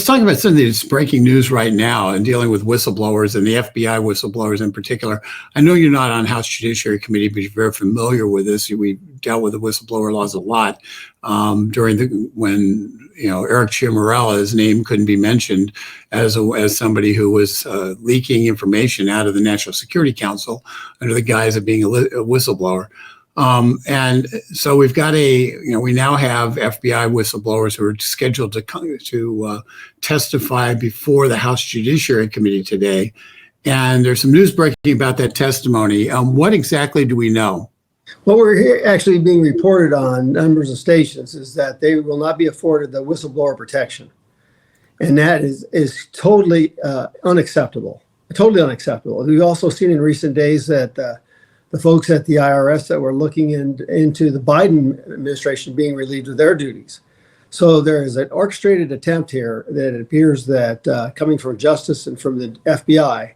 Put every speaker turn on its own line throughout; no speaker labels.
talking about something that's breaking news right now and dealing with whistleblowers and the FBI whistleblowers in particular. I know you're not on House Judiciary Committee, but you're very familiar with this. We dealt with the whistleblower laws a lot when Eric Ciamarella, name couldn't be mentioned as somebody who was leaking information out of the National Security Council under the guise of being a whistleblower. And so we've got we now have FBI whistleblowers who are scheduled to testify before the House Judiciary Committee today. And there's some news breaking about that testimony. What exactly do we know?
What we're actually being reported on numbers of stations is that they will not be afforded the whistleblower protection. And that is totally unacceptable, totally unacceptable. We've also seen in recent days that the folks at the IRS that were looking into the Biden administration being relieved of their duties. So there is an orchestrated attempt here that it appears that coming from Justice and from the FBI,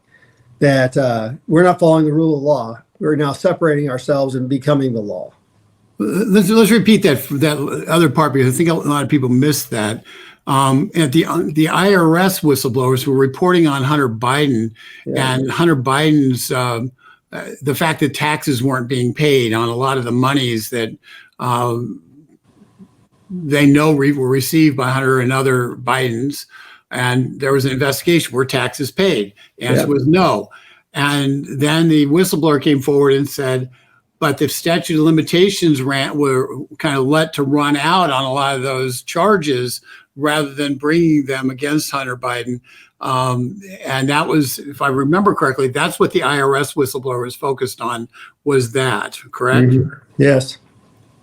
that we're not following the rule of law. We're now separating ourselves and becoming the law.
Let's repeat that other part, because I think a lot of people missed that. At the IRS whistleblowers were reporting on Hunter Biden and Hunter Biden's the fact that taxes weren't being paid on a lot of the monies that they know were received by Hunter and other Bidens. And there was an investigation. Were taxes paid? The answer was no. And then the whistleblower came forward and said, but the statute of limitations were kind of let to run out on a lot of those charges rather than bringing them against Hunter Biden. And that was, if I remember correctly, that's what the IRS whistleblower was focused on, was that, correct?
Mm-hmm. Yes.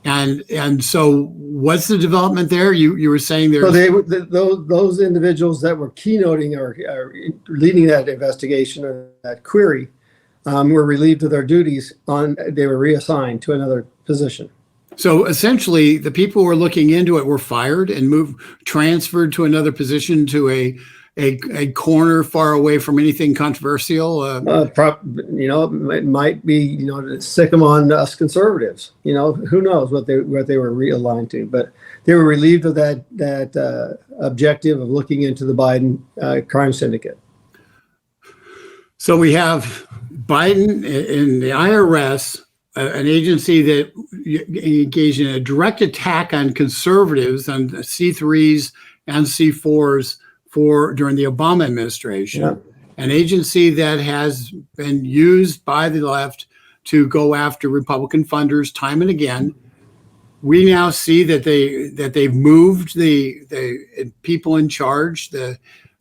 And so what's the development there? You were saying there's...
So those individuals that were keynoting or leading that investigation or that query were relieved of their duties. They were reassigned to another position.
So essentially, the people who were looking into it were fired and transferred to another position, to a corner far away from anything controversial.
It might be to sick them on us conservatives. Who knows what they were realigned to, but they were relieved of that objective of looking into the Biden crime syndicate.
So we have Biden in the IRS, an agency that engaged in a direct attack on conservatives, on C3s and C4s during the Obama administration, an agency that has been used by the left to go after Republican funders time and again. We now see that they've moved the people in charge, the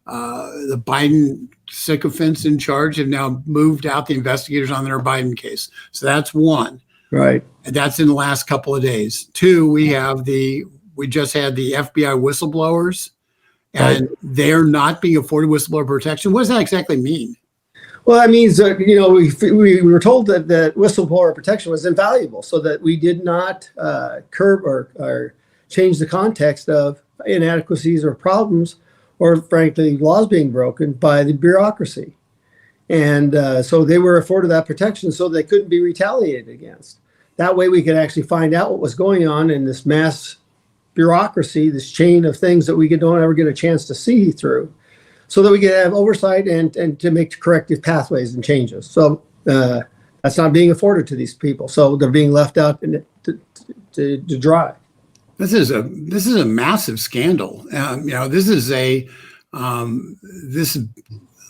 Biden sycophants in charge have now moved out the investigators on their Biden case. So that's one.
Right.
And that's in the last couple of days. Two, we just had the FBI whistleblowers, and they're not being afforded whistleblower protection. What does that exactly mean?
Well, that means that, we were told that whistleblower protection was invaluable, so that we did not curb or change the context of inadequacies or problems, or frankly, laws being broken by the bureaucracy. And so they were afforded that protection so they couldn't be retaliated against. That way we could actually find out what was going on in this mass bureaucracy, this chain of things that we don't ever get a chance to see through, so that we could have oversight and to make corrective pathways and changes. So that's not being afforded to these people. So they're being left out to dry.
This is a massive scandal. This is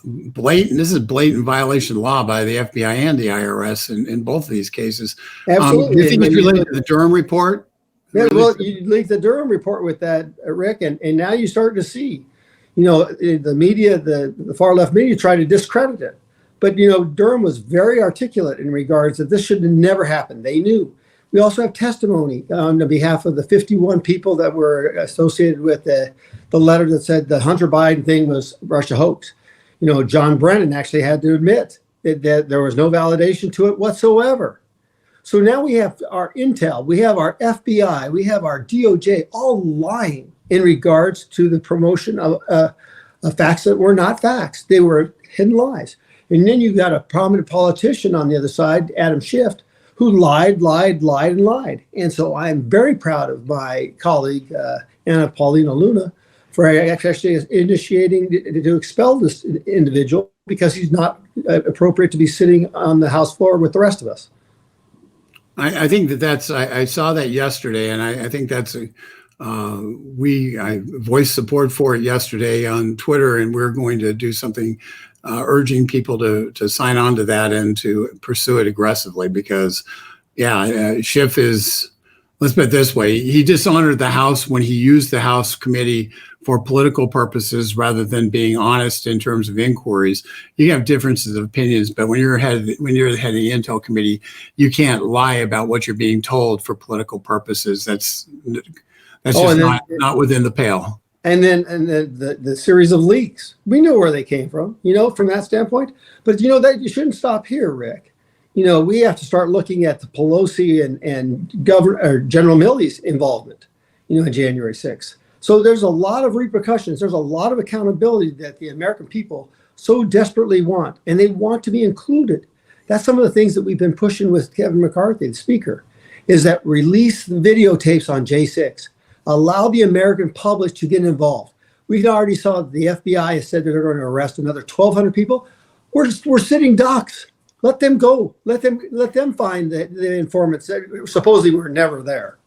blatant violation of law by the FBI and the IRS in both of these cases.
Absolutely.
Do you think it's related to the Durham report?
Yeah, well, you linked the Durham report with that, Rick, and now you start to see, the media, the far left media try to discredit it. But, Durham was very articulate in regards that this should have never happened. They knew. We also have testimony on behalf of the 51 people that were associated with the letter that said the Hunter Biden thing was Russia hoax. John Brennan actually had to admit that there was no validation to it whatsoever. So now we have our intel, we have our FBI, we have our DOJ all lying in regards to the promotion of facts that were not facts. They were hidden lies. And then you've got a prominent politician on the other side, Adam Schiff, who lied. And so I'm very proud of my colleague, Anna Paulina Luna, for actually initiating to expel this individual because he's not appropriate to be sitting on the House floor with the rest of us.
I think I saw that yesterday, and I think I voiced support for it yesterday on Twitter, and we're going to do something urging people to sign on to that and to pursue it aggressively because, Schiff is, let's put it this way, he dishonored the House when he used the House committee for political purposes rather than being honest in terms of inquiries. You have differences of opinions, but when you're the head of the Intel committee, you can't lie about what you're being told for political purposes. That's just not within the pale.
And then the series of leaks, we know where they came from, from that standpoint. But that you shouldn't stop here, Rick. We have to start looking at the Pelosi and General Milley's involvement, in January 6th. So there's a lot of repercussions. There's a lot of accountability that the American people so desperately want, and they want to be included. That's some of the things that we've been pushing with Kevin McCarthy, the speaker, is that release the videotapes on J6. Allow the American public to get involved. We already saw the FBI has said that they're going to arrest another 1,200 people. We're sitting ducks. Let them go. Let them find the informants that supposedly were never there.